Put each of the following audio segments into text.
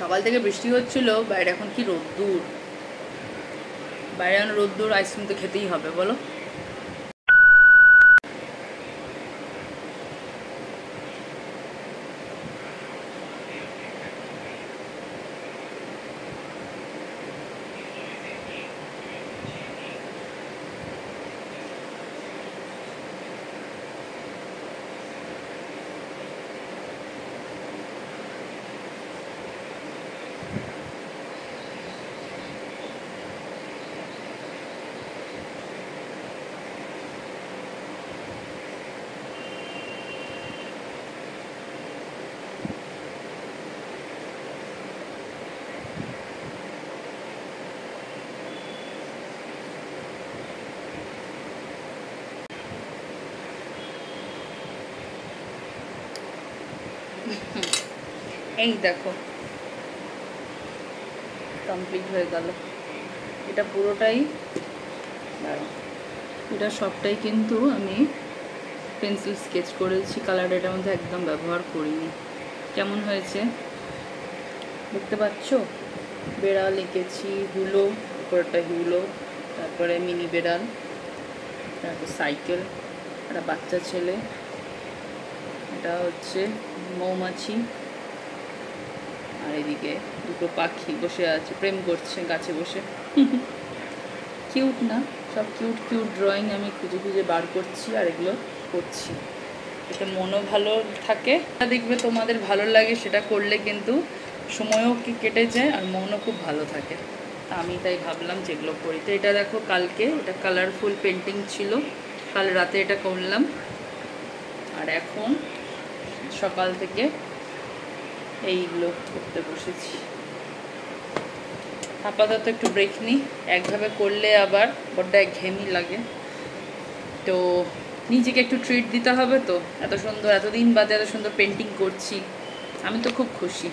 সকাল থেকে বৃষ্টি হচ্ছিল, বাইরে এখন কি রোদ্দুর। বাইরে এখন রোদ্দুর, আইসক্রিম তো খেতেই হবে বলো। এই দেখো কমপ্লিট হয়ে গেল। এটা পুরোটাই, এটা সবটাই কিন্তু আমি পেন্সিল স্কেচ করেছি, কালার এটার মধ্যে একদম ব্যবহার করিনি। কেমন হয়েছে দেখতে পাচ্ছ? বেড়াল এঁকেছি, হুলো, উপরটা হুলো, তারপরে মিনি বেড়াল, তারপর সাইকেল, একটা বাচ্চা ছেলে, এটা হচ্ছে মৌমাছি, আর এদিকে দুটো পাখি বসে আছে, প্রেম করছে গাছে বসে। কিউট না? সব কিউট কিউট ড্রয়িং আমি খুঁজে খুঁজে বার করছি আর এগুলো করছি, এতে মনও ভালো থাকে। দেখবে তোমাদের ভালো লাগে, সেটা করলে কিন্তু সময়ও কেটে যায় আর মনও খুব ভালো থাকে। আমি তাই ভাবলাম যেগুলো করি। তো এটা দেখো, কালকে এটা কালারফুল পেন্টিং ছিল, কাল রাতে এটা করলাম, আর এখন সকাল থেকে এইগুলো করতে বসেছি। আপাতত একটু ব্রেক নিই, একভাবে করলে আবার বড্ড একঘেয়েমি লাগে, তো নিজেকে একটু ট্রিট দিতে হবে। তো এত সুন্দর, এতদিন বাদে এত সুন্দর পেন্টিং করছি, আমি তো খুব খুশি।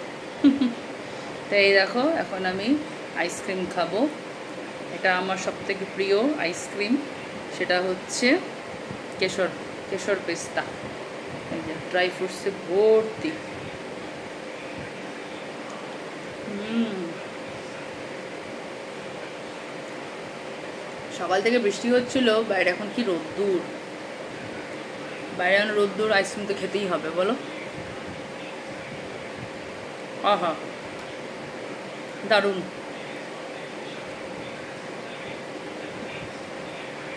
তাই এই দেখো, এখন আমি আইসক্রিম খাবো। এটা আমার সবথেকে প্রিয় আইসক্রিম, সেটা হচ্ছে কেশর কেশর পেস্তা, এই যে ড্রাই ফ্রুটসে ভর্তি। সকাল থেকে বৃষ্টি হচ্ছিল, বাইরে এখন কি রোদ্দুর। বাইরে এখন রোদ্দুর, আইসক্রিম তো খেতেই হবে বলো। আহা দারুণ,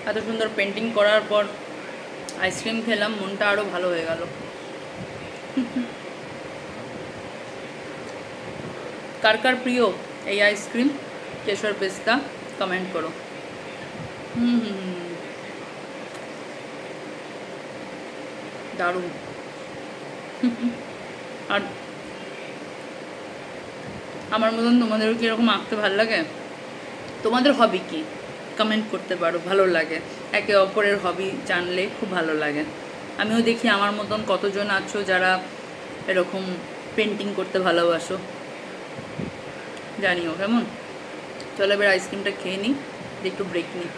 এত সুন্দর পেন্টিং করার পর আইসক্রিম খেলাম, মনটা আরও ভালো হয়ে গেল। কার কার প্রিয় এই আইসক্রিম কেশর পেস্তা, কমেন্ট করো। দারুণ। আর আমার মতন তোমাদেরও কি এরকম আঁকতে ভালো লাগে? তোমাদের হবি কি কমেন্ট করতে পারো, ভালো লাগে, একে অপরের হবি জানলে খুব ভালো লাগে। আমিও দেখি আমার মতন কতজন আছো যারা এরকম পেন্টিং করতে ভালোবাসো, জানিও কেমন। চলো এবার আইসক্রিমটা খেয়ে নিই, একটু ব্রেক নিই,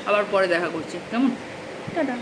আবার পরে দেখা করছি কেমন। টাটা।